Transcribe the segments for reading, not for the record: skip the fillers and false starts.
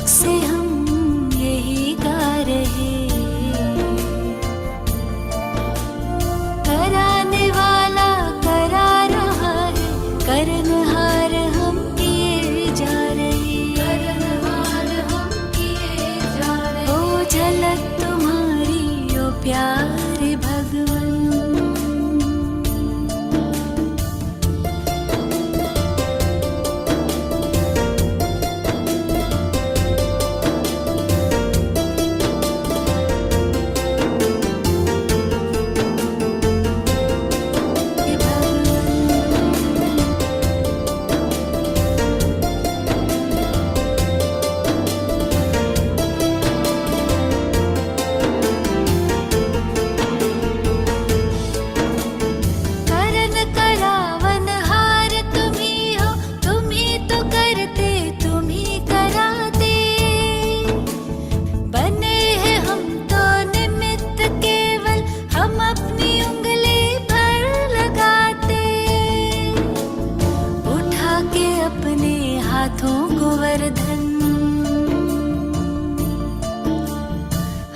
से हम यही गा रहे, कराने वाला करा रहा है, करनहार हम किए जा रहे, करनहार हम किए जा रहे। ओ झलक तुम्हारी ओ प्यारे भगवन,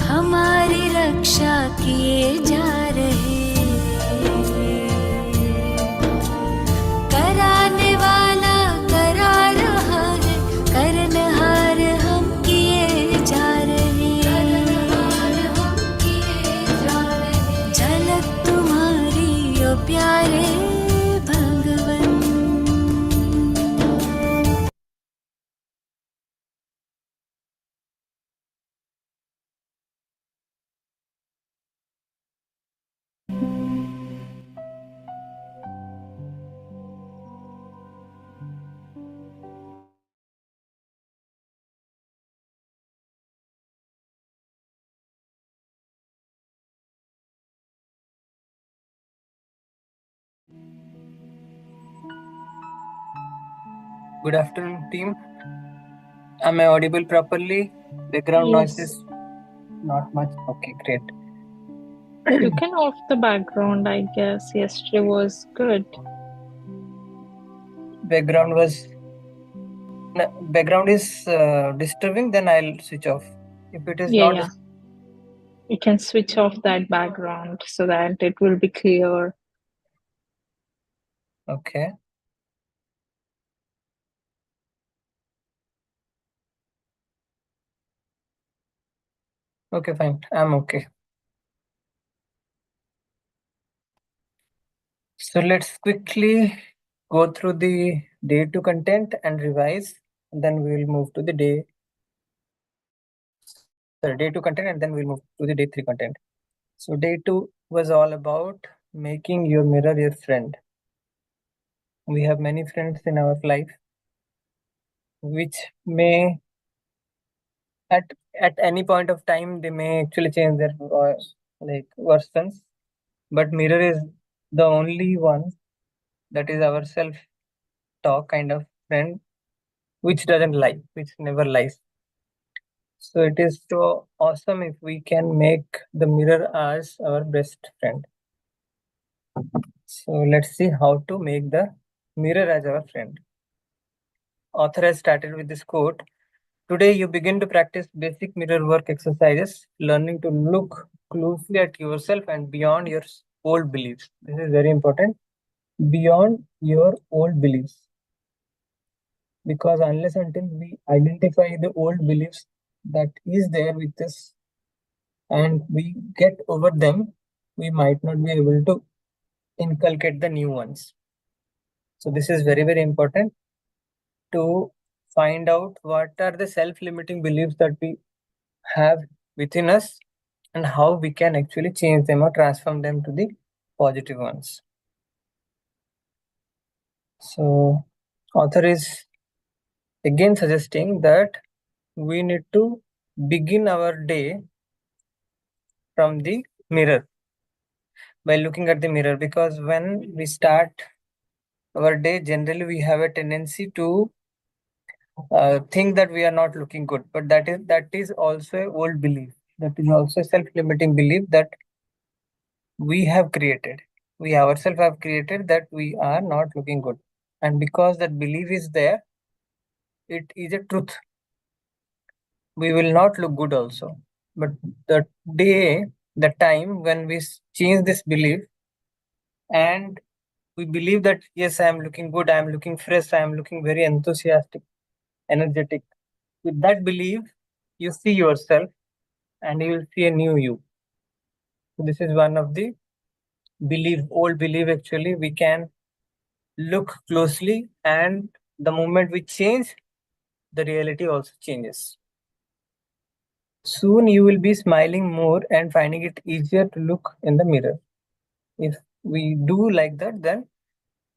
हमारी रक्षा किए जा रहे, कराने वाला करा रहा है, करनहार हम किए जा रहे, करनहार हम किए जा रहे। झलक तुम्हारी ओ प्यारे भगवन। Good afternoon, team. Am I audible properly? Background noise Yes. is not much. Okay, great. You can off the background, I guess. Yesterday was good. Background is disturbing, then I'll switch off. If it is not, Yeah. You can switch off that background so that it will be clear. Okay. Okay, fine. I'm okay. So let's quickly go through the day 2 content and revise. And then we will move to the day 2 content, and then we'll move to the day 3 content. So day 2 was all about making your mirror your friend. We have many friends in our life, which may at any point of time they may actually change their versions, but mirror is the only one that is our self talk kind of friend, which doesn't lie, which never lies. So it is so awesome if we can make the mirror as our best friend. So let's see how to make the mirror as our friend. Author has started with this quote: today you begin to practice basic mirror work exercises, learning to look closely at yourself and beyond your old beliefs. This is very important. Beyond your old beliefs. Because unless until we identify the old beliefs that is there with us and we get over them, we might not be able to inculcate the new ones. So this is very, very important to find out what are the self-limiting beliefs that we have within us and how we can actually change them or transform them to the positive ones. So author is again suggesting that we need to begin our day from the mirror, by looking at the mirror, because when we start our day, generally we have a tendency to think that we are not looking good, but that is also an old belief. That is also a self-limiting belief that we have created. We ourselves have created that we are not looking good, and because that belief is there, it is a truth. we will not look good also. But the day, the time when we change this belief and we believe that yes, I am looking good, I am looking fresh, I am looking very enthusiastic, energetic. With that belief, you see yourself and you will see a new you. So this is one of the old belief actually. We can look closely, and the moment we change, the reality also changes. Soon you will be smiling more and finding it easier to look in the mirror. If we do like that, then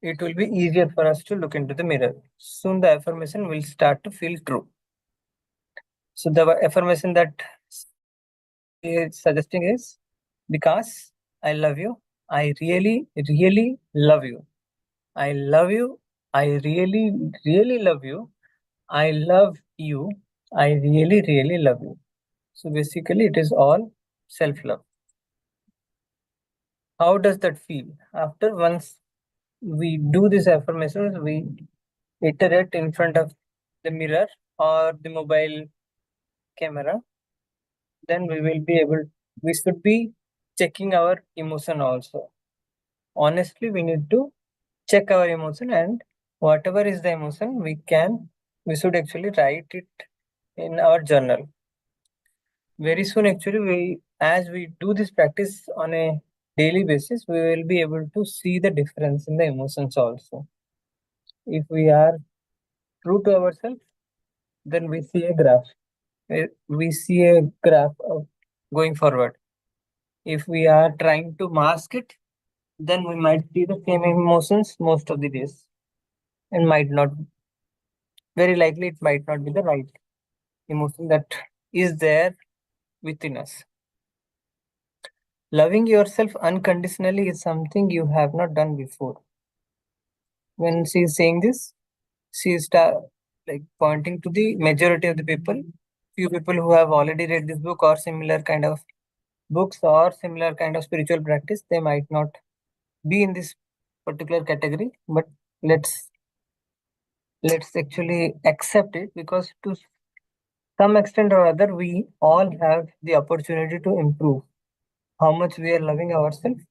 it will be easier for us to look into the mirror. Soon the affirmation will start to feel true. So the affirmation that is suggesting is, because I love you, I really, really love you. I love you. I really, really love you. I love you. I really, really love you. So basically, it is all self love. How does that feel? After once we do these affirmations, we iterate in front of the mirror or the mobile camera, then we should be checking our emotion also. Honestly, we need to check our emotion, and whatever is the emotion, we should actually write it in our journal. Very soon, actually, as we do this practice on a daily basis, we will be able to see the difference in the emotions also. If we are true to ourselves, then we see a graph. We see a graph of going forward. If we are trying to mask it, then we might see the same emotions most of the days, and might not, very likely, it might not be the right emotion that is there within us. Loving yourself unconditionally is something you have not done before. When she is saying this, she is like pointing to the majority of the people. Few people who have already read this book or similar kind of books or similar kind of spiritual practice, they might not be in this particular category. But let's let's actually accept it, because to some extent or other, we all have the opportunity to improve how much we are loving ourselves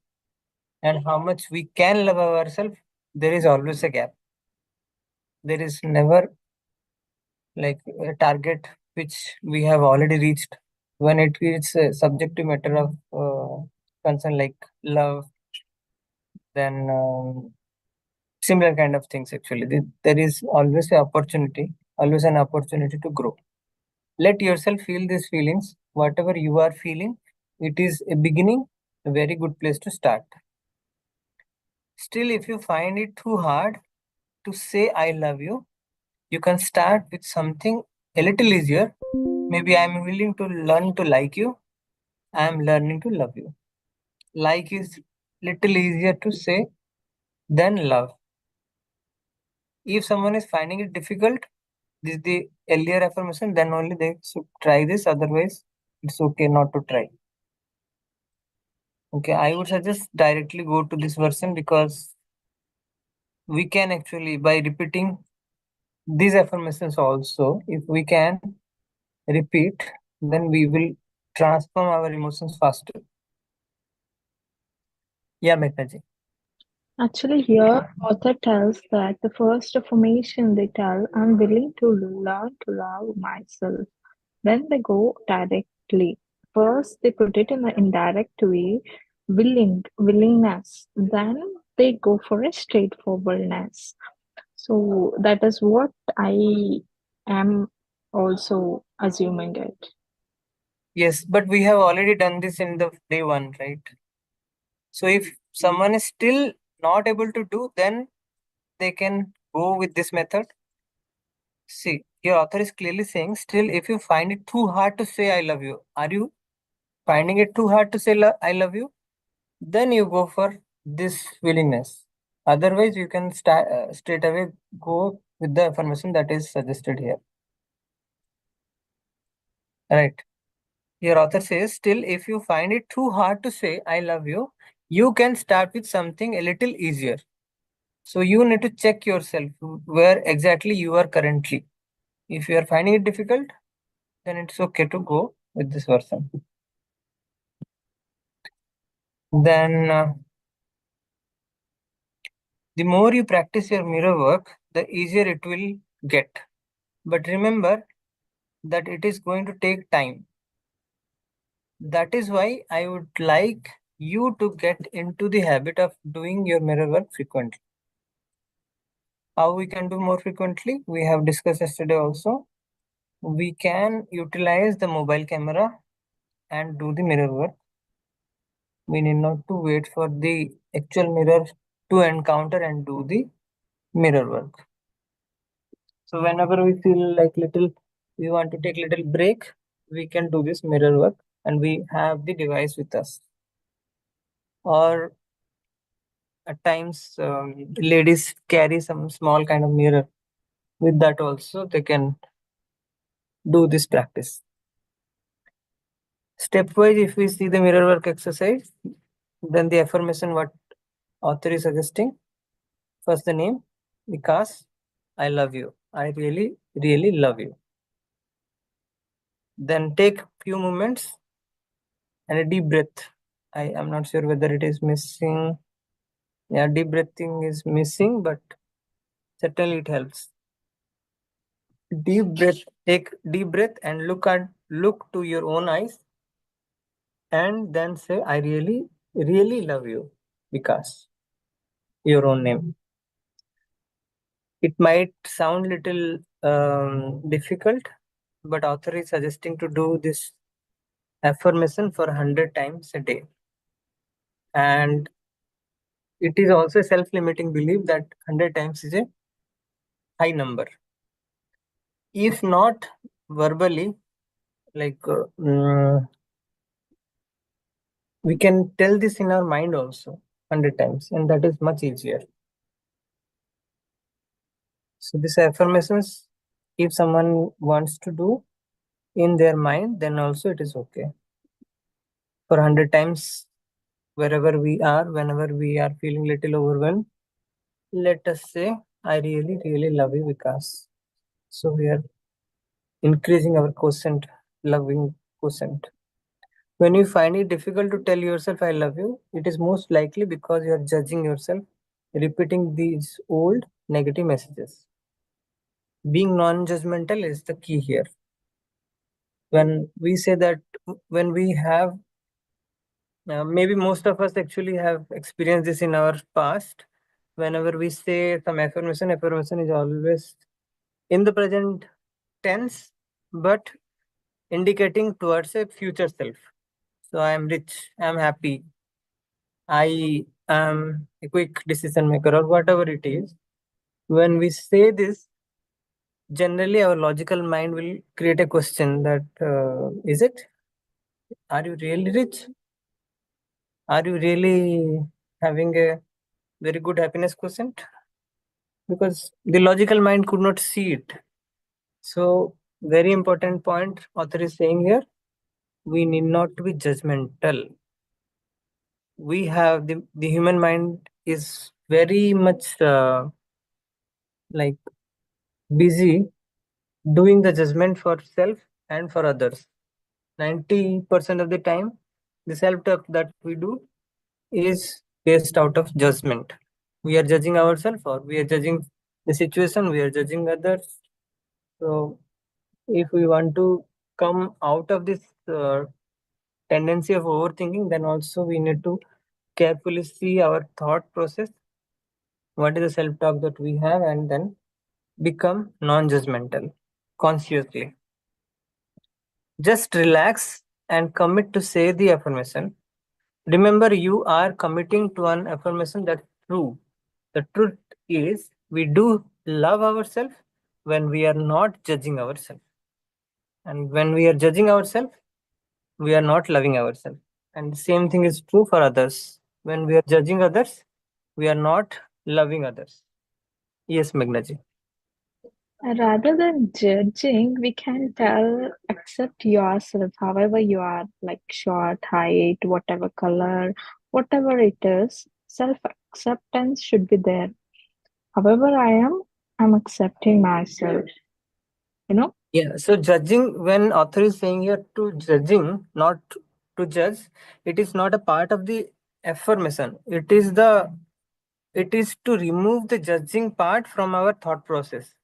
and how much we can love ourselves. There is always a gap. There is never like a target which we have already reached. When it is a subjective matter of concern like love, then similar kind of things, actually there is always an opportunity to grow. Let yourself feel these feelings. Whatever you are feeling, it is a beginning, a very good place to start. Still, if you find it too hard to say I love you, you can start with something a little easier. Maybe I'm willing to learn to like you. I'm learning to love you. Like is little easier to say than love. If someone is finding it difficult, this is the earlier affirmation, then only they should try this. Otherwise, it's okay not to try. Okay, I would suggest directly go to this version, because we can actually, by repeating these affirmations also, if we can repeat, then we will transform our emotions faster. Yeah, Meknaji. Actually, here author tells that the first affirmation they tell, I'm willing to learn to love myself. Then they go directly. First, they put it in an indirect way, willingness. Then they go for a straightforwardness. So that is what I am also assuming it. Yes, but we have already done this in the day one, right? So if someone is still not able to do, then they can go with this method. See, your author is clearly saying, still, if you find it too hard to say I love you, are you finding it too hard to say I love you? Then you go for this willingness. Otherwise, you can straight away go with the affirmation that is suggested here. Right. Your author says, still, if you find it too hard to say I love you, you can start with something a little easier. So you need to check yourself where exactly you are currently. If you are finding it difficult, then it's okay to go with this version. Then the more you practice your mirror work, the easier it will get. But remember that it is going to take time. That is why I would like you to get into the habit of doing your mirror work frequently. How we can do more frequently? We have discussed yesterday also. We can utilize the mobile camera and do the mirror work. We need not to wait for the actual mirror to encounter and do the mirror work. So whenever we feel like we want to take little break, we can do this mirror work and we have the device with us. Or at times, ladies carry some small kind of mirror. With that also, they can do this practice. Stepwise, if we see the mirror work exercise, then the affirmation what author is suggesting. First the name, Vikas, I love you. I really, really love you. Then take few moments and a deep breath. I am not sure whether it is missing. Yeah, deep breathing is missing, but certainly it helps. Deep breath, take deep breath and look to your own eyes and then say, I really, really love you, Vikas. Your own name. It might sound little difficult, but author is suggesting to do this affirmation for 100 times a day. And it is also a self-limiting belief that 100 times is a high number. If not verbally, like we can tell this in our mind also 100 times, and that is much easier. So this affirmations, if someone wants to do in their mind, then also it is okay. For 100 times, wherever we are, whenever we are feeling little overwhelmed, let us say, I really, really love you, Vikas. So we are increasing our quotient, loving quotient. When you find it difficult to tell yourself I love you, it is most likely because you are judging yourself, repeating these old negative messages. Being non judgmental is the key here. When we say that, when we have, maybe most of us actually have experienced this in our past. Whenever we say some affirmation is always in the present tense, but indicating towards a future self. So I am rich, I am happy, I am a quick decision maker, or whatever it is. When we say this, generally our logical mind will create a question that is it? Are you really rich? Are you really having a very good happiness quotient? Because the logical mind could not see it. So, very important point author is saying here, we need not to be judgmental. We have the human mind is very much like busy doing the judgment for self and for others. 90% of the time, the self talk that we do is based out of judgment. We are judging ourselves, or we are judging the situation, we are judging others. So, if we want to come out of this tendency of overthinking, then also we need to carefully see our thought process, what is the self talk that we have, and then become non judgmental consciously. Just relax and commit to say the affirmation. Remember, you are committing to an affirmation that's true. The truth is, we do love ourselves when we are not judging ourselves. And when we are judging ourselves, we are not loving ourselves. And the same thing is true for others. When we are judging others, we are not loving others. Yes, Megnaji. Rather than judging, we can tell accept yourself however you are, like short, height, whatever color, whatever it is. Self acceptance should be there. However I am, I'm accepting myself. You know, Yeah, so judging, when author is saying here to judging, not to judge, it is not a part of the affirmation. It is to remove the judging part from our thought process.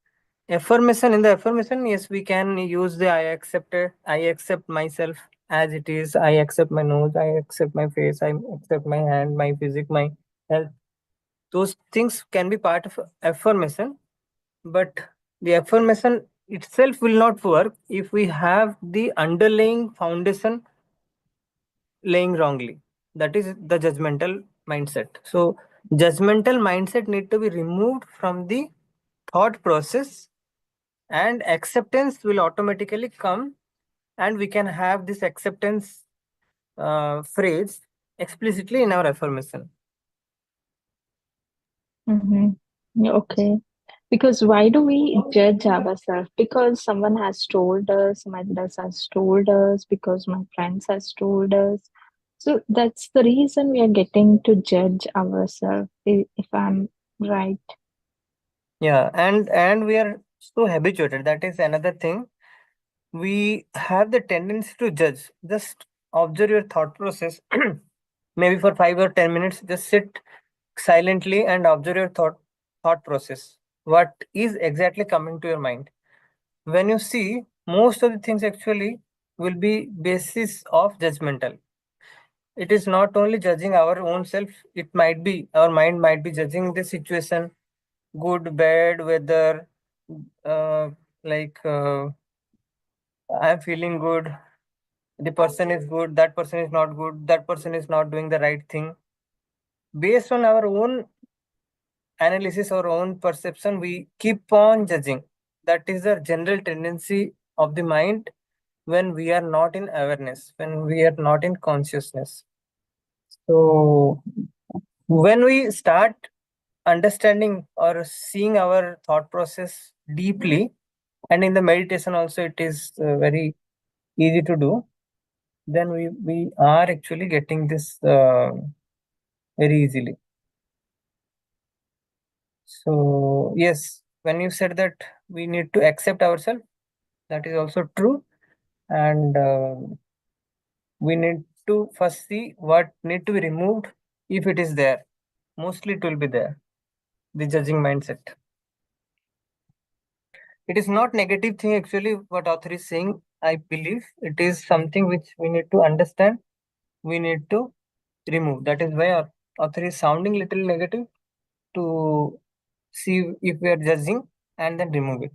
Affirmation, in the affirmation, yes, we can use the I accept myself as it is, I accept my nose, I accept my face, I accept my hand, my physique, my health. Those things can be part of affirmation, but the affirmation itself will not work if we have the underlying foundation laying wrongly. That is the judgmental mindset. So judgmental mindset need to be removed from the thought process, and acceptance will automatically come, and we can have this acceptance phrase explicitly in our affirmation. Mm-hmm. Yeah, okay. Because why do we judge ourselves? Because someone has told us, my elders has told us, because my friends has told us. So that's the reason we are getting to judge ourselves, if I'm right. Yeah, and we are so habituated. That is another thing. We have the tendency to judge. Just observe your thought process. Maybe for 5 or 10 minutes, just sit silently and observe your thought process. What is exactly coming to your mind? When you see, most of the things actually will be basis of judgmental. It is not only judging our own self. It might be our mind might be judging the situation, good, bad, whether uh, like I'm feeling good, the person is good, that person is not good, that person is not doing the right thing. Based on our own analysis, our own perception, we keep on judging. That is the general tendency of the mind when we are not in awareness, when we are not in consciousness. So when we start understanding or seeing our thought process deeply, and in the meditation also it is very easy to do, then we are actually getting this very easily. So yes, when you said that we need to accept ourselves, that is also true, and we need to first see what need to be removed. If it is there, mostly it will be there, the judging mindset. It is not negative thing actually what author is saying. I believe it is something which we need to understand, we need to remove. That is why our author is sounding little negative, to see if we are judging and then remove it.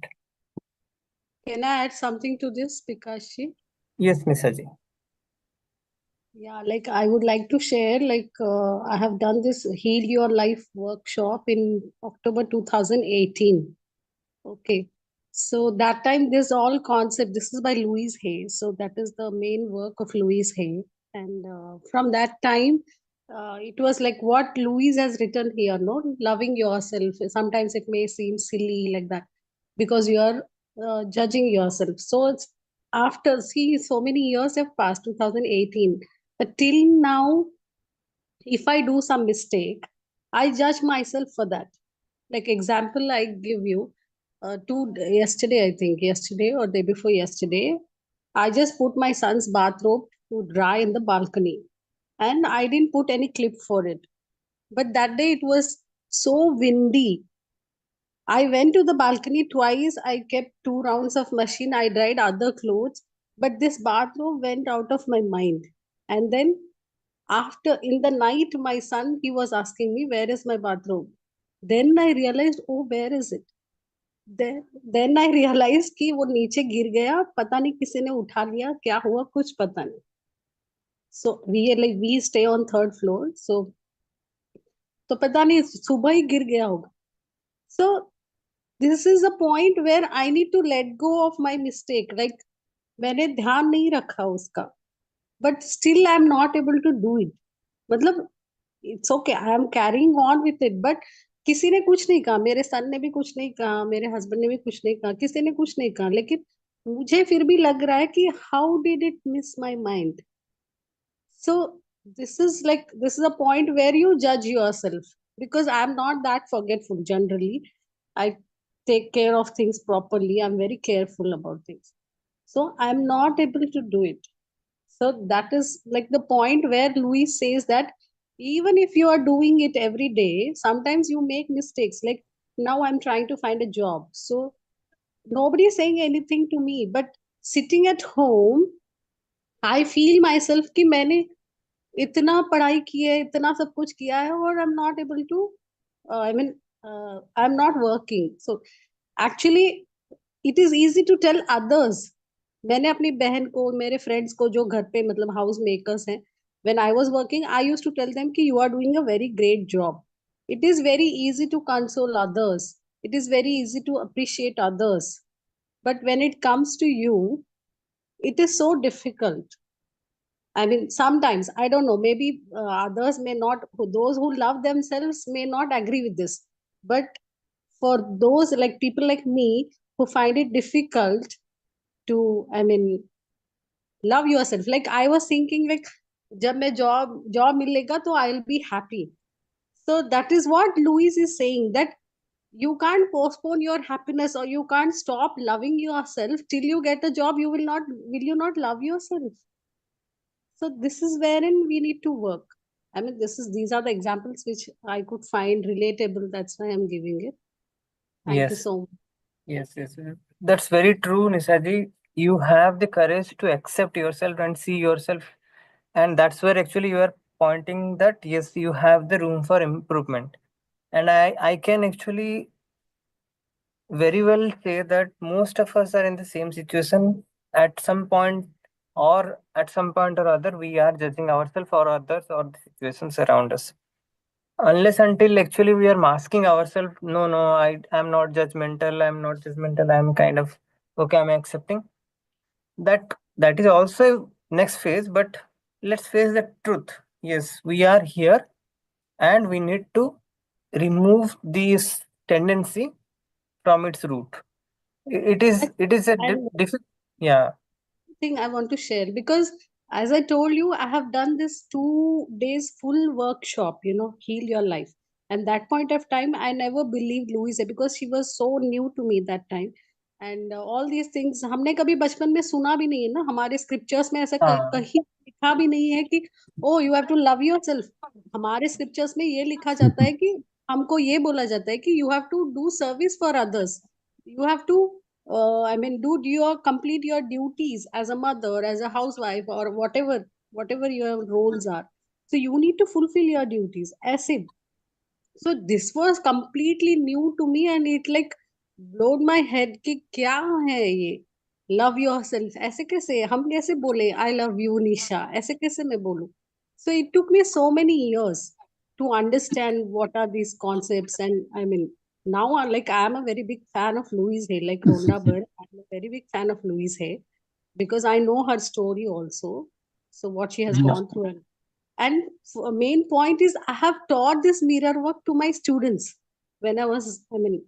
Can I add something to this, Pikashi? Yes, Nisaji. Yeah, like I would like to share, I have done this Heal Your Life workshop in October 2018. Okay. So that time, this all concept, this is by Louise Hay. So that is the main work of Louise Hay. And from that time, it was like what Louise has written here, no? Loving yourself. Sometimes it may seem silly like that because you are judging yourself. So it's after, see, so many years have passed, 2018. But till now, if I do some mistake, I judge myself for that. Like example I give you, yesterday, I think yesterday or day before yesterday, I just put my son's bathrobe to dry in the balcony, and I didn't put any clip for it. But that day it was so windy. I went to the balcony twice. I kept 2 rounds of machine. I dried other clothes, but this bathrobe went out of my mind. And then after in the night, my son, he was asking me, where is my bathrobe? Then I realized, oh, where is it? Then I realized कि वो नीचे गिर गया, पता नहीं किसी ने उठा लिया, क्या हुआ कुछ पता नहीं. So we stay on third floor. So तो पता नहीं सुबह ही गिर गया होगा. So this is a point where I need to let go of my mistake. Like मैंने ध्यान नहीं रखा उसका, but still I am not able to do it. मतलब it's okay, I am carrying on with it, but किसी ने कुछ नहीं कहा, मेरे सन ने भी कुछ नहीं कहा, मेरे हस्बैंड ने भी कुछ नहीं कहा, किसी ने कुछ नहीं कहा, लेकिन मुझे फिर भी लग रहा है कि how did it miss my mind. So this is a point where you judge yourself, because I am not that forgetful generally. I take care of things properly. I'm very careful about things. So I'm not able to do it. So that is like the point where Louis says that even if you are doing it every day, sometimes you make mistakes. Like now I'm trying to find a job. So nobody is saying anything to me, but sitting at home, I feel myself कि मैंने इतना पढ़ाई की है, इतना सब कुछ किया है और I'm not able to, I mean, I'm not working. So actually it is easy to tell others. मैंने अपनी बहन को, मेरे फ्रेंड्स को जो घर पे मतलब हाउस मेकर्स हैं, when I was working, I used to tell them कि you are doing a very great job. It is very easy to console others. It is very easy to appreciate others. But when it comes to you, it is so difficult. I mean, sometimes, I don't know, maybe others may not, those who love themselves may not agree with this. But for those like people like me who find it difficult to, I mean, love yourself. Like I was thinking, like, जब मैं job मिलेगा तो I'll be happy. So that is what Louis is saying, that you can't postpone your happiness or you can't stop loving yourself till you get a job. Will you not love yourself? So this is wherein we need to work. I mean, these are the examples which I could find relatable. That's why I'm giving it. Thank you Yes, so much. yes, yes. That's very true, Nisaji. You have the courage to accept yourself and see yourself, and that's where actually you are pointing that yes, you have the room for improvement. And I can actually very well say that most of us are in the same situation at some point, or at some point or other we are judging ourselves or others or the situations around us, unless until actually we are masking ourselves. No, no, I'm not judgmental, I'm kind of okay, I'm accepting that. That is also next phase, but let's face the truth. Yes, we are here, and we need to remove this tendency from its root. It is a And difficult. Yeah. thing I want to share, because as I told you, I have done this 2 days full workshop, heal your life. And that point of time, I never believed Louise because she was so new to me that time. And all these things हमने कभी बचपन में सुना भी नहीं है ना, हमारे स्क्रिप्चर्स में ऐसा हाँ. कहीं लिखा भी नहीं है कि oh you have to love yourself. हमारे स्क्रिप्चर्स में ये लिखा जाता है कि हमको ये बोला जाता है कि you have to do service for others. You have to, I mean, do your complete your duties as a mother, as a housewife, or whatever your roles are. So you need to fulfill your duties as if. So this was completely new to me, and it like blowed my head कि क्या है ये love yourself. ऐसे कैसे हम कैसे बोले I love you निशा, ऐसे कैसे मैं बोलूं. So it took me so many years to understand what are these concepts. And I mean, now like I am a very big fan of Louise Hay, like Rhonda Byrne. I'm a very big fan of Louise Hay because I know her story also, so what she has gone through. And main point is I have taught this mirror work to my students when I was, I mean,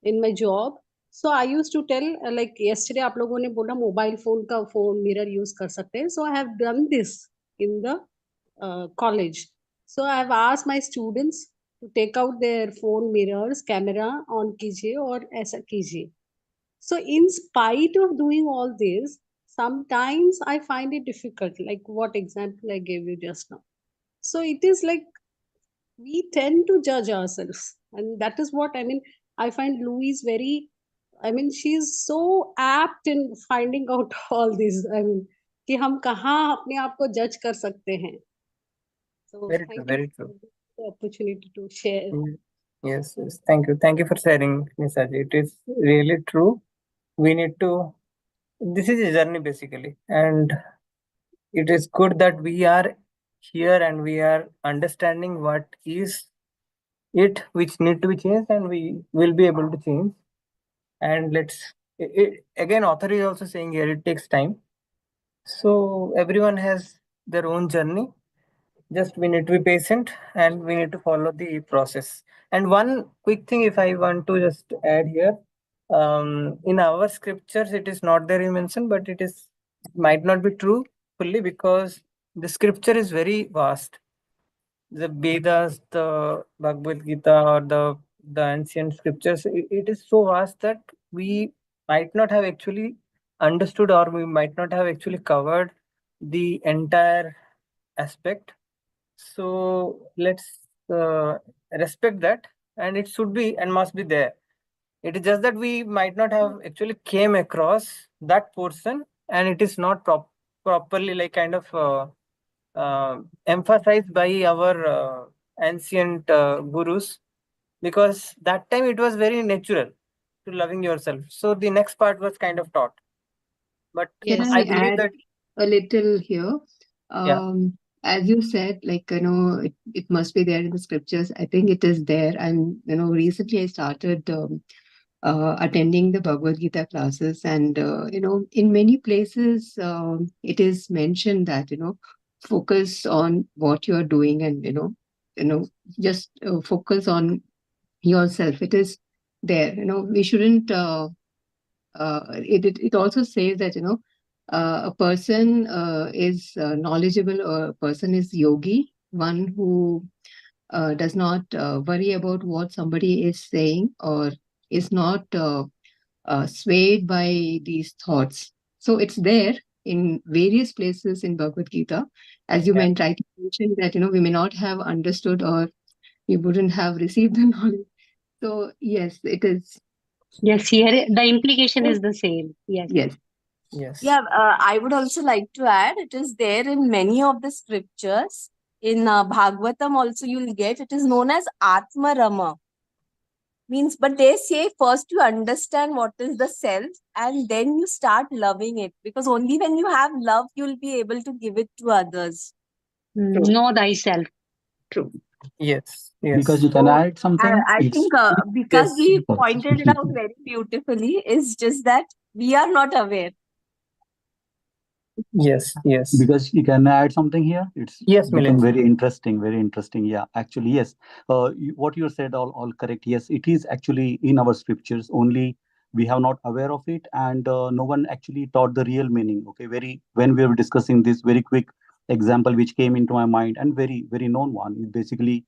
in my job. So I used to tell, like yesterday आप लोगों ने बोला mobile phone का phone mirror use कर सकते हैं. So I have done this in the college. So I have asked my students to take out their phone mirrors, camera on कीजिए और ऐसा कीजिए. So in spite of doing all this, sometimes I find it difficult, like what example I gave you just now. So it is like we tend to judge ourselves, and that is what I mean. I find Louise very, I mean, she's so apt in finding out all this. I mean, कि हम कहाँ अपने आप को जज कर सकते हैं. So Very true. thank you Very for true. the opportunity to share. Mm. Yes. Yes. Thank you. Thank you for sharing, Nisaji. It is really true. We need to. This is a journey basically, and it is good that we are here and we are understanding what is it which need to be changed, and we will be able to change. And again, author is also saying here it takes time. So everyone has their own journey. Just we need to be patient and we need to follow the process. And one quick thing, if I want to just add here, in our scriptures, it is not there in mention, but might not be true fully because the scripture is very vast. The Vedas, the Bhagavad Gita, or the ancient scriptures, it is so vast that we might not have actually understood, or we might not have actually covered the entire aspect. So let's respect that, and it should be and must be there. It is just that we might not have actually came across that portion, and it is not properly like kind of emphasized by our ancient gurus, because that time it was very natural to loving yourself. So the next part was kind of taught. But Can Yes. I I believe add that, a little here? yeah, As you said, like, it must be there in the scriptures. I think it is there. And, recently I started attending the Bhagavad Gita classes. And, in many places, it is mentioned that, focus on what you're doing and, just focus on yourself. It is there. We shouldn't it also says that a person is knowledgeable, or a person is yogi, one who does not worry about what somebody is saying, or is not swayed by these thoughts. So it's there in various places in Bhagavad Gita. As you yeah, rightly mentioned, that we may not have understood, or we wouldn't have received the knowledge. So yes, it is. Yes, here the implication is the same. Yes. Yes. yes, Yeah, I would also like to add, it is there in many of the scriptures. In Bhagavatam also you'll get, it is known as Atma Rama. Means, but they say first you understand what is the self and then you start loving it. Because only when you have love, you'll be able to give it to others. true, Know thyself. True. yes, Because yes, you can So add something. I It's think because yes, we pointed it out very beautifully, is just that we are not aware. yes, yes, because you can add something here. It's yes, become Milinji. very interesting, very interesting. Yeah, actually, yes. What you said, all correct. Yes, it is actually in our scriptures. Only we have not aware of it, and no one actually taught the real meaning. Okay, very when we were discussing this, very quick example which came into my mind, and very very known one is basically.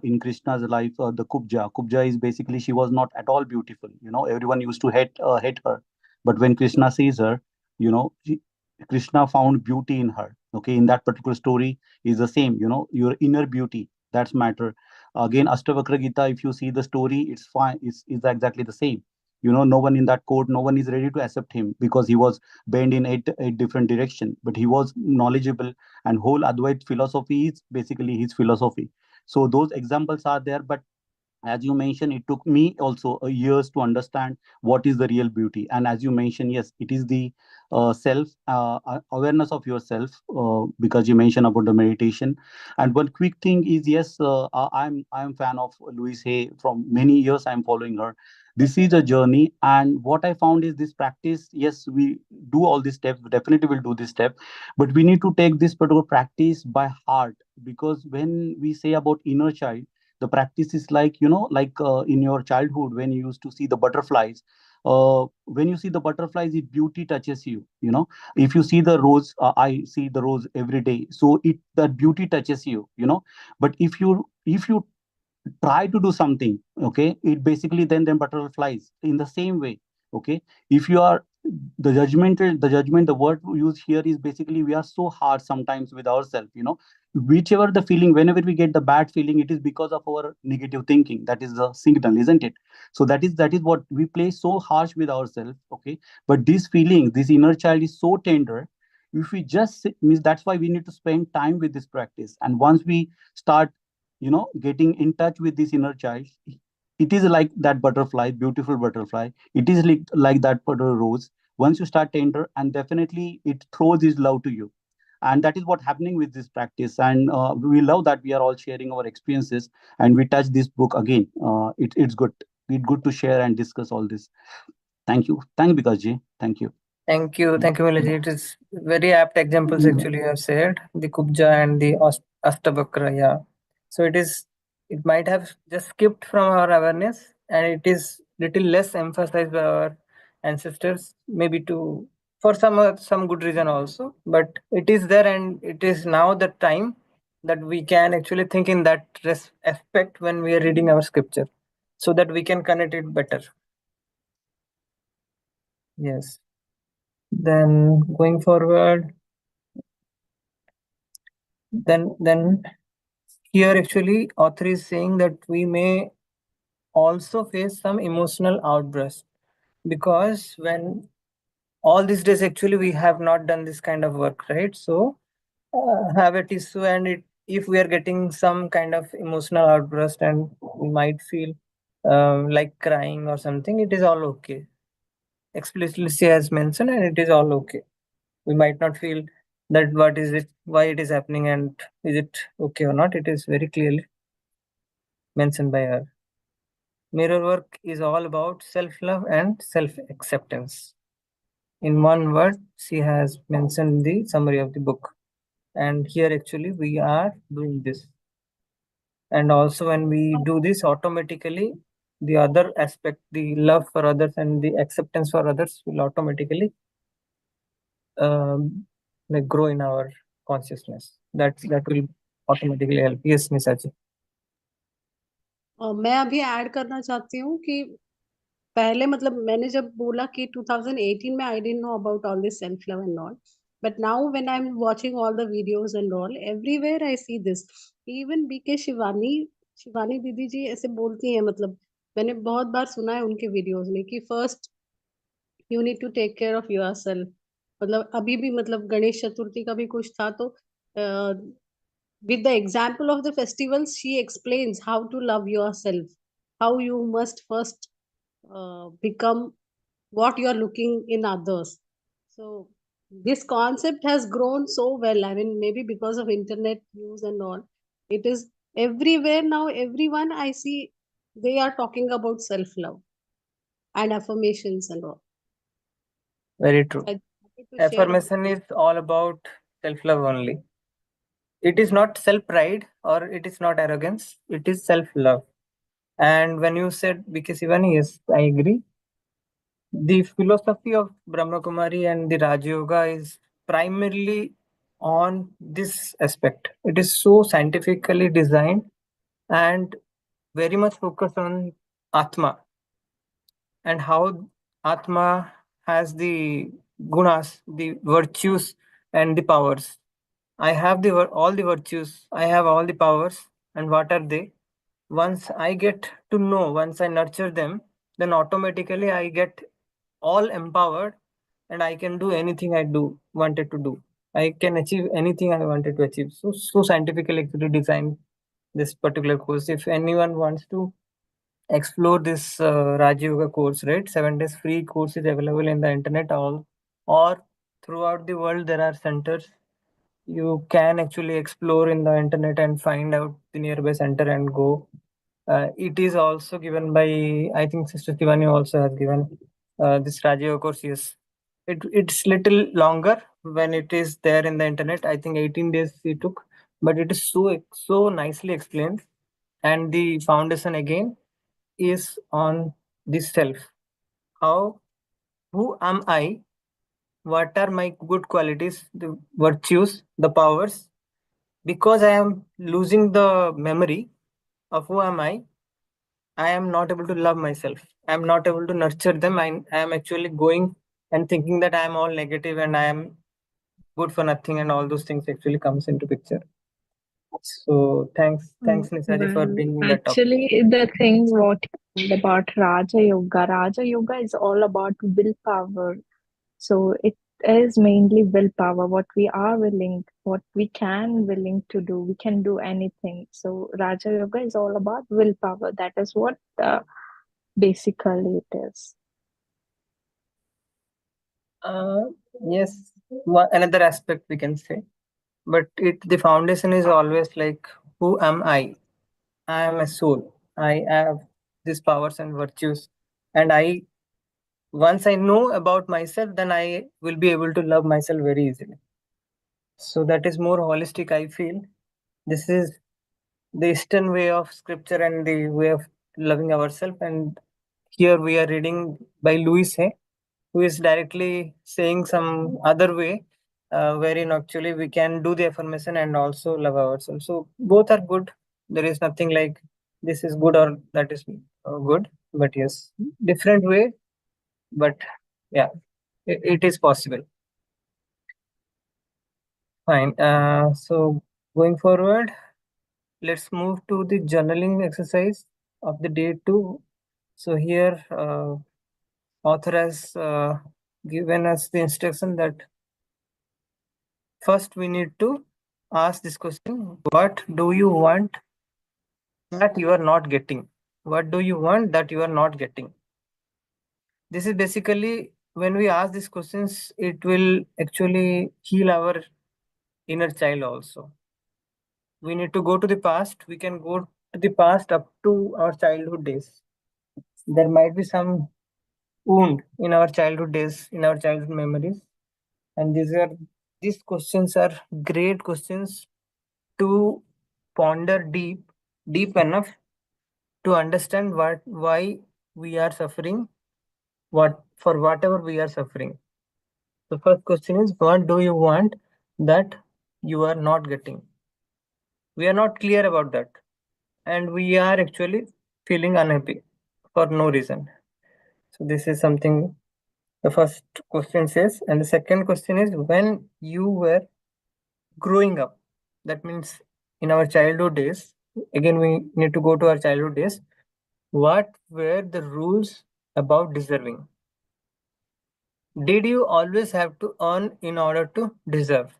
In Krishna's life, the Kubja. Kubja is basically she was not at all beautiful. Everyone used to hate her, but when Krishna sees her, you know, Krishna found beauty in her. Okay, in that particular story is the same. Your inner beauty that's matter. Again, Ashtavakra Gita. If you see the story, it's fine. It's exactly the same. No one in that court, no one is ready to accept him because he was bent in eight different direction. But he was knowledgeable, and whole Advait philosophy is basically his philosophy. So those examples are there, but as you mentioned, it took me also years to understand what is the real beauty. And as you mentioned, yes, it is the self awareness of yourself, because you mentioned about the meditation. And one quick thing is, yes, I'm fan of Louise Hay. From many years I'm following her. This is a journey, and what I found is this practice, yes, we do all these steps, definitely will do this step, but we need to take this particular practice by heart. Because when we say about inner child, the practice is like, like in your childhood when you used to see the butterflies. When you see the butterflies, if beauty touches you, if you see the rose, I see the rose every day, so it that beauty touches you. But if you try to do something, okay, it basically then butterflies in the same way. Okay, if you are the judgment, the word we use here is basically we are so hard sometimes with ourselves. Whichever the feeling, whenever we get the bad feeling, it is because of our negative thinking. That is the signal, isn't it? So that is what we play so harsh with ourselves. Okay, but this feeling, this inner child is so tender. If we just means, that's why we need to spend time with this practice. And once we start getting in touch with this inner child, it is like that butterfly, beautiful butterfly. It is like that particular rose. Once you start tender, and definitely it throws this love to you. And that is what happening with this practice. And we love that we are all sharing our experiences, and we touch this book again. It's good to share and discuss all this. Thank you, Vikas ji. Thank you. Thank you, Milinji. It is very apt examples actually you have said, the Kubja and the Astabakra. Yeah, so it might have just skipped from our awareness, and it is little less emphasized by our ancestors, maybe to for some good reason also. But it is there, and it is now the time that we can actually think in that aspect when we are reading our scripture. so that we can connect it better. Yes. Then going forward, then here actually author is saying that we may also face some emotional outbursts, because when all these days actually we have not done this kind of work, right? So have a tissue, and if we are getting some kind of emotional outburst and we might feel like crying or something, it is all okay. Explicitly she has mentioned, and it is all okay. We might not feel that what is it, why it is happening, and is it okay or not. It is very clearly mentioned by her. Mirror work is all about self-love and self-acceptance. In one word, she has mentioned the summary of the book. And here actually we are doing this. And also when we do this automatically, the other aspect, the love for others and the acceptance for others will automatically um, like grow in our consciousness. That will automatically help. Yes, Miss Achi. मैं अभी add करना चाहती हूँ कि पहले मतलब मैंने जब बोला कि 2018 में I didn't know about all this self love and all, but now when I am watching all the videos and all, everywhere I see this. Even BK Shivani Shivani दीदी जी ऐसे बोलती हैं, मतलब मैंने बहुत बार सुना है उनके वीडियोस में कि first you need to take care of yourself. मतलब अभी भी मतलब गणेश चतुर्थी का भी कुछ था तो with the example of the festivals she explains how to love yourself, how you must first become what you are looking in others. So this concept has grown so well, I mean maybe because of internet use and all. It is everywhere now. Everyone I see, they are talking about self love and affirmations and all. Very true. I wanted to share. Affirmation is all about self-love only. It is not self-pride or it is not arrogance. It is self-love. And when you said because Ivani, yes, I agree. The philosophy of Brahma Kumari and the Raj Yoga is primarily on this aspect. It is so scientifically designed and very much focused on Atma and how Atma has the gunas, the virtues, and the powers. I have all the virtues, I have all the powers, and what are they? Once I get to know, once I nurture them, then automatically I get all empowered, and I can do anything I do wanted to do. I can achieve anything I wanted to achieve. So scientifically actually designed this particular course. If anyone wants to explore this Raja Yoga course, right? 7 days free course is available in the internet, all or throughout the world there are centers. You can actually explore in the internet and find out the nearby center and go. It is also given by, I think Sister Tivani also has given this Raja Yoga course. Yes, it's little longer when it is there in the internet. I think 18 days it took, but it is so nicely explained. And the foundation again is on this self. How, who am I? What are my good qualities, the virtues, the powers? Because I am losing the memory of who am I am not able to love myself. I am not able to nurture them. I am actually going and thinking that I am all negative and I am good for nothing, and all those things actually comes into picture. So thanks Nisaji for Well, bringing that up. actually, the thing what you said about Raja Yoga is all about willpower. So it is mainly willpower, what we are willing, what we can willing to do. We can do anything. So Raja Yoga is all about willpower. That is what basically it is. Uh, yes, another aspect we can say, but the foundation is always like, who am I? I am a soul. I have these powers and virtues, and I once I know about myself, then I will be able to love myself very easily. So that is more holistic, I feel. This is the Eastern way of scripture and the way of loving ourselves. And here we are reading by Louis Hay, who is directly saying some other way, wherein actually we can do the affirmation and also love ourselves. So both are good. There is nothing like this is good or that is good, but yes, different way, but yeah, it is possible. Fine. So going forward, let's move to the journaling exercise of the day 2. So here, author has given us the instruction that first we need to ask this question: what do you want that you are not getting? What do you want that you are not getting? This is basically when we ask these questions, it will actually heal our inner child also. We need to go to the past. We can go to the past up to our childhood days. There might be some wound in our childhood days, in our childhood memories, and these questions are great questions to ponder deep enough to understand why we are suffering, what for whatever we are suffering. The first question is, what do you want that you are not getting? We are not clear about that, and we are actually feeling unhappy for no reason. So this is something the first question says. And the second question is, when you were growing up, that means in our childhood days, again we need to go to our childhood days. What were the rules about deserving? Did you always have to earn in order to deserve?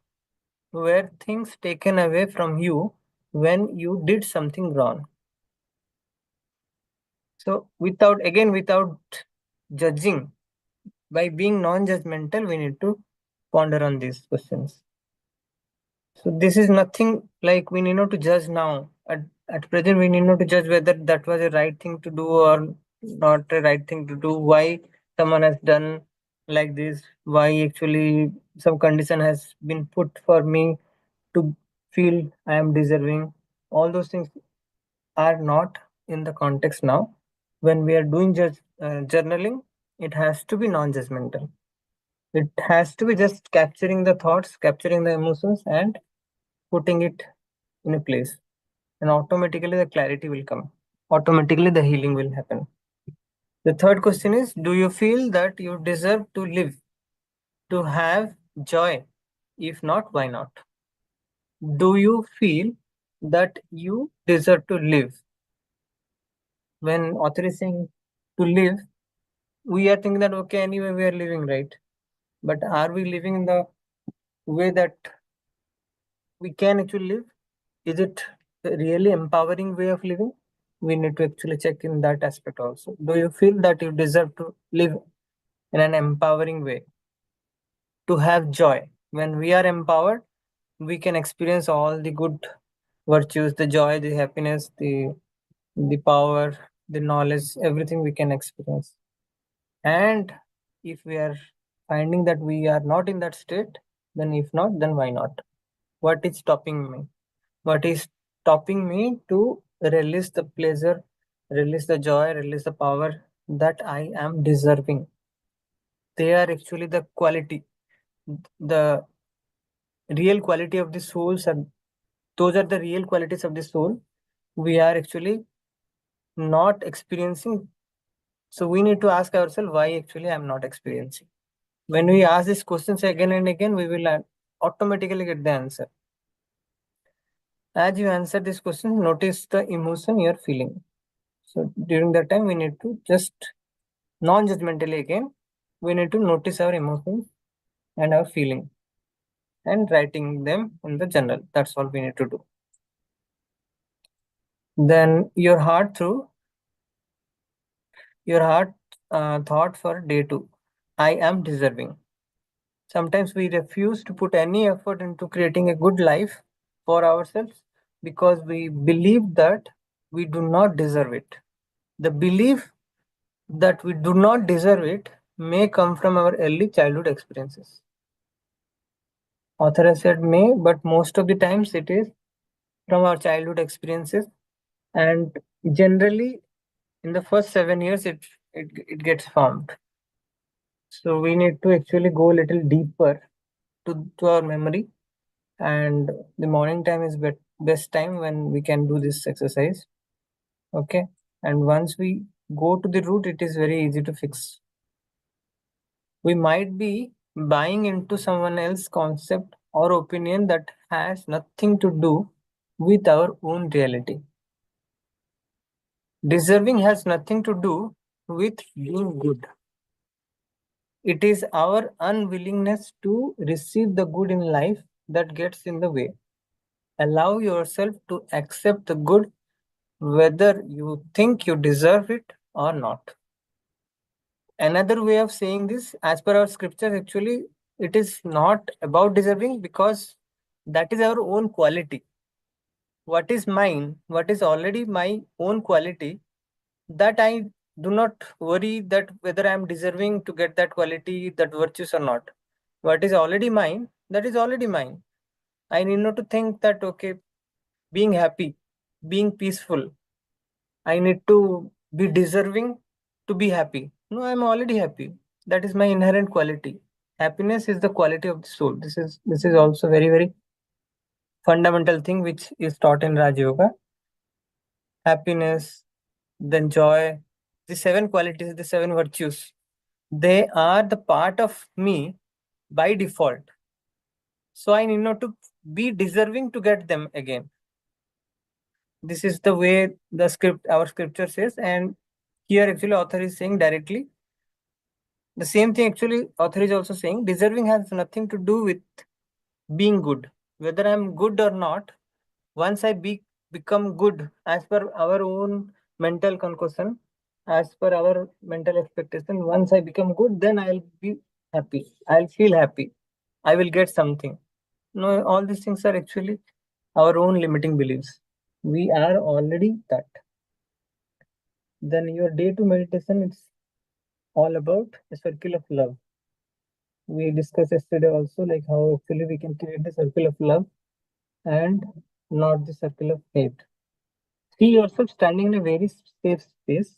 Were things taken away from you when you did something wrong? So without judging, by being non-judgmental, we need to ponder on these questions. So this is nothing like we need not to judge now. At present, we need not to judge whether that was a right thing to do or not a right thing to do. Why someone has done like this? Why actually some condition has been put for me to feel I am deserving? All those things are not in the context now. When we are doing journaling, it has to be non-judgmental. It has to be just capturing the thoughts, capturing the emotions, and putting it in a place. And automatically the clarity will come. Automatically the healing will happen. The third question is, do you feel that you deserve to live, to have joy? If not, why not? Do you feel that you deserve to live? When author is saying to live, we are thinking that okay, anyway, we are living, right? But are we living in the way that we can actually live? Is it a really empowering way of living? We need to actually check in that aspect also. Do you feel that you deserve to live in an empowering way, to have joy? When we are empowered, we can experience all the good virtues, the joy, the happiness, the power, the knowledge, everything we can experience. And if we are finding that we are not in that state, then if not, then why not? What is stopping me? What is stopping me to release the pleasure, release the joy, release the power that I am deserving? They are actually the quality, the real quality of the souls, and those are the real qualities of the soul we are actually not experiencing. So we need to ask ourselves why actually I'm not experiencing. When we ask these questions again and again, we will automatically get the answer. As you answer this question, notice the emotion you're feeling. So during that time, we need to just non-judgmentally again, we need to notice our emotions and our feeling and writing them in the journal. That's all we need to do. Then your heart thought for day 2. I am deserving. Sometimes we refuse to put any effort into creating a good life for ourselves because we believe that we do not deserve it. The belief that we do not deserve it may come from our early childhood experiences. Author has said may, but most of the times it is from our childhood experiences, and generally in the first 7 years it gets formed. So we need to actually go a little deeper to our memory, and the morning time is best time when we can do this exercise. Okay. And once we go to the root, it is very easy to fix. We might be buying into someone else's concept or opinion that has nothing to do with our own reality. Deserving has nothing to do with being good. It is our unwillingness to receive the good in life that gets in the way. Allow yourself to accept the good whether you think you deserve it or not. Another way of saying this, as per our scriptures, actually, it is not about deserving because that is our own quality. What is mine, what is already my own quality, that I do not worry that whether I am deserving to get that quality, that virtues or not. What is already mine, that is already mine. I need not to think that, okay, being happy, being peaceful, I need to be deserving to be happy. No, I'm already happy. That is my inherent quality. Happiness is the quality of the soul. This is also very, very fundamental thing which is taught in Raj Yoga. Happiness, then joy, the seven qualities, the seven virtues, they are the part of me by default. So I need not to be deserving to get them again. This is the way our scripture says, and here actually author is saying directly the same thing. Actually, author is also saying deserving has nothing to do with being good. Whether I'm good or not, once I become good as per our own mental concoction, as per our mental expectation, once I become good, then I'll be happy. I'll feel happy. I will get something. No, all these things are actually our own limiting beliefs. We are already that. Then your day to meditation, it's all about a circle of love. We discussed yesterday also like how actually we can create the circle of love and not the circle of hate. See yourself standing in a very safe space.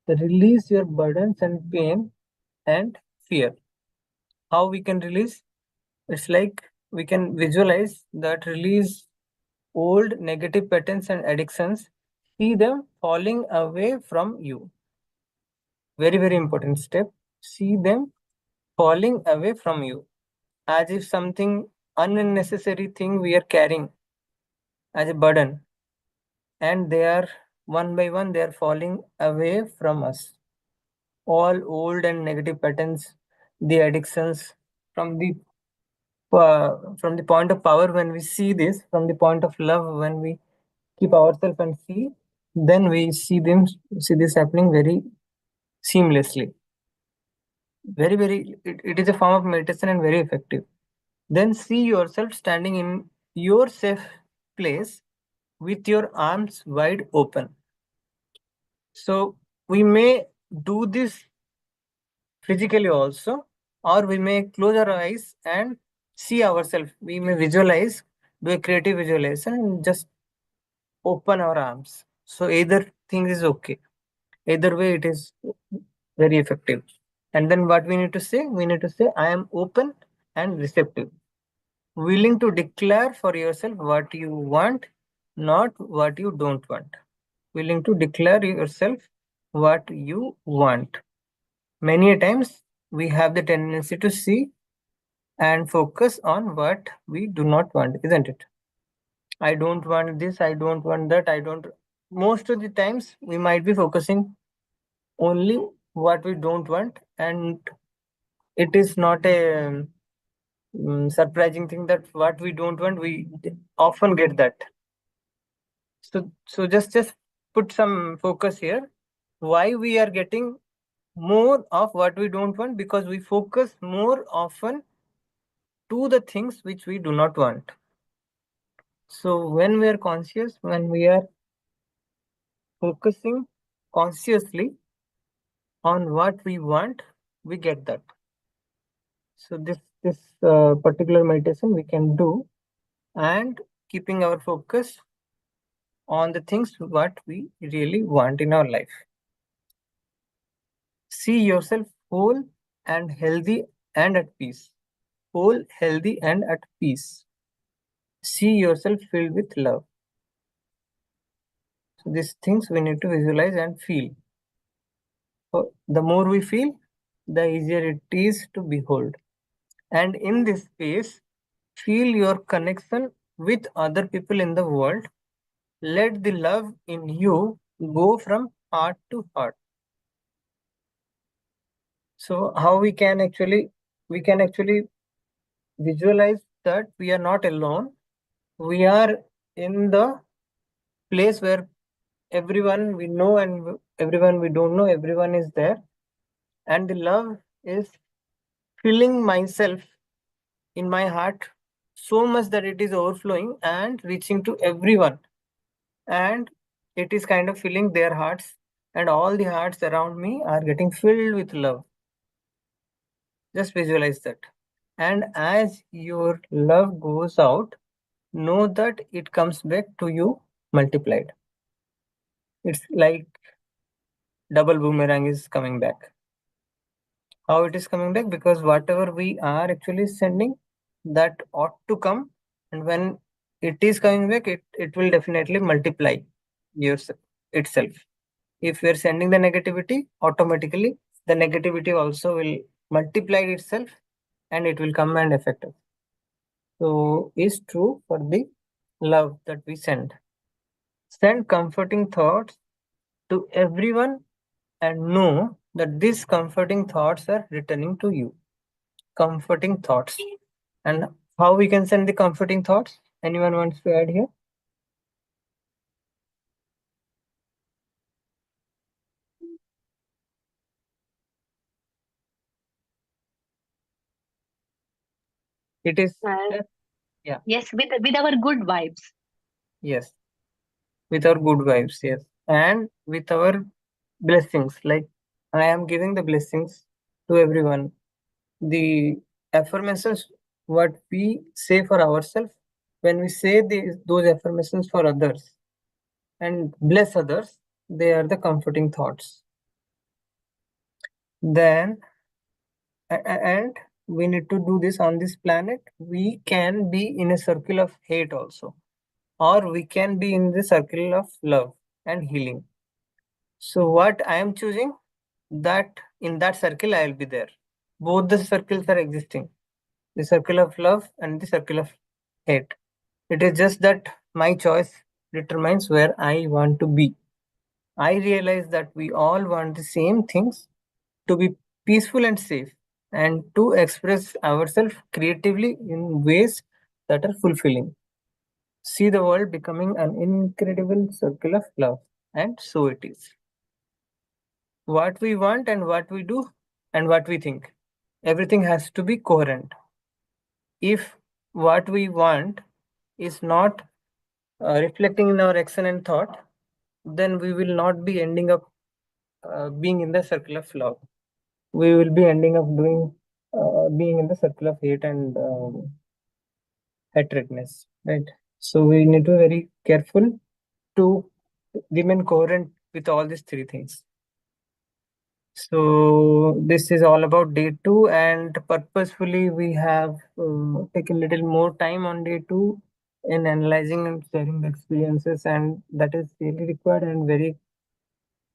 Release your burdens and pain and fear. How we can release? It's like we can visualize that release old negative patterns and addictions. See them falling away from you. Very, very important step. See them falling away from you as if something unnecessary thing we are carrying as a burden, and they are one by one they are falling away from us. All old and negative patterns, the addictions, from the from the point of power when we see this, from the point of love when we keep ourselves and see, then we see this happening very seamlessly. Very, very, it is a form of meditation and very effective. Then see yourself standing in your safe place with your arms wide open. So we may do this physically also, or we may close our eyes and see ourselves. We may visualize, do a creative visualization, and just open our arms. So either thing is okay. Either way, it is very effective. And then what we need to say? We need to say, I am open and receptive. Willing to declare for yourself what you want, not what you don't want. Willing to declare yourself what you want. Many a times we have the tendency to see and focus on what we do not want, isn't it? I don't want this, I don't want that, I don't. Most of the times we might be focusing only what we don't want, and it is not a surprising thing that what we don't want, we often get that. So just put some focus here. Why we are getting more of what we don't want? Because we focus more often to the things which we do not want. So when we are conscious, when we are focusing consciously on what we want, we get that. So this particular meditation we can do, and keeping our focus on the things what we really want in our life. See yourself whole and healthy and at peace. Whole, healthy, and at peace. See yourself filled with love. So these things we need to visualize and feel. So the more we feel, the easier it is to behold. And in this space, feel your connection with other people in the world. Let the love in you go from heart to heart. So how we can actually visualize that we are not alone. We are in the place where everyone we know and everyone we don't know, everyone is there. And the love is filling myself in my heart so much that it is overflowing and reaching to everyone. And it is kind of filling their hearts, and all the hearts around me are getting filled with love. Just visualize that. And as your love goes out, know that it comes back to you multiplied. It's like double boomerang is coming back. How it is coming back? Because whatever we are actually sending, that ought to come, and when it is coming back, it will definitely multiply yourself itself. If we are sending the negativity, automatically the negativity also will multiply itself and it will come and affect us. So is true for the love that we send. Send comforting thoughts to everyone and know that these comforting thoughts are returning to you. Comforting thoughts. And how we can send the comforting thoughts? Anyone wants to add here? It is yeah. Yes, with our good vibes. Yes, with our good vibes, yes, and with our blessings. Like I am giving the blessings to everyone. The affirmations what we say for ourselves, when we say those affirmations for others and bless others, they are the comforting thoughts. Then and we need to do this on this planet. We can be in a circle of hate also, or we can be in the circle of love and healing. So what I am choosing, that in that circle I will be there. Both the circles are existing, the circle of love and the circle of hate. It is just that my choice determines where I want to be. I realize that we all want the same things, to be peaceful and safe, and to express ourselves creatively in ways that are fulfilling. See the world becoming an incredible circle of love, and so it is. What we want and what we do and what we think, everything has to be coherent. If what we want is not reflecting in our action and thought, then we will not be ending up being in the circle of love. We will be ending up doing being in the circle of hate and hatredness, right? So we need to be very careful to remain coherent with all these three things. So this is all about day 2, and purposefully we have taken little more time on day 2 in analyzing and sharing the experiences, and that is really required and very,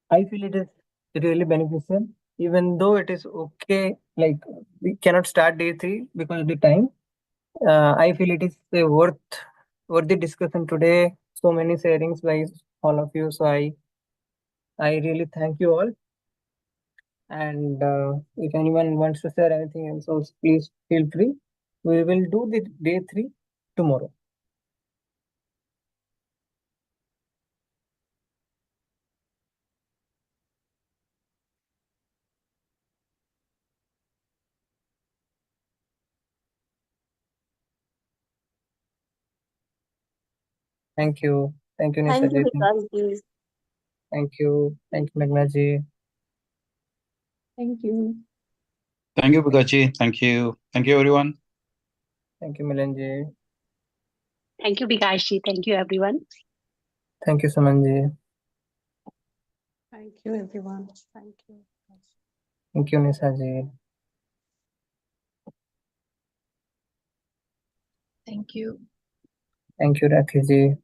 I feel it is really beneficial, even though it is okay, like we cannot start day 3 because of the time. I feel it is a worthy discussion today. So many sharings by all of you. So I really thank you all. And if anyone wants to share anything else, also please feel free. We will do the day 3 tomorrow. Thank you. Thank you, Thank you, Nisaji. Vikas. Thank you. Thank you, Megnaji. Thank you. Thank you, Bhukaji. Thank you. Thank you, everyone. Thank you, Milanji. Thank you, Bikashi. Thank you, everyone. Thank you, Samanji. Thank you, everyone. Thank you. Thank you, Nisaji. Thank you. Thank you, Rakhi ji.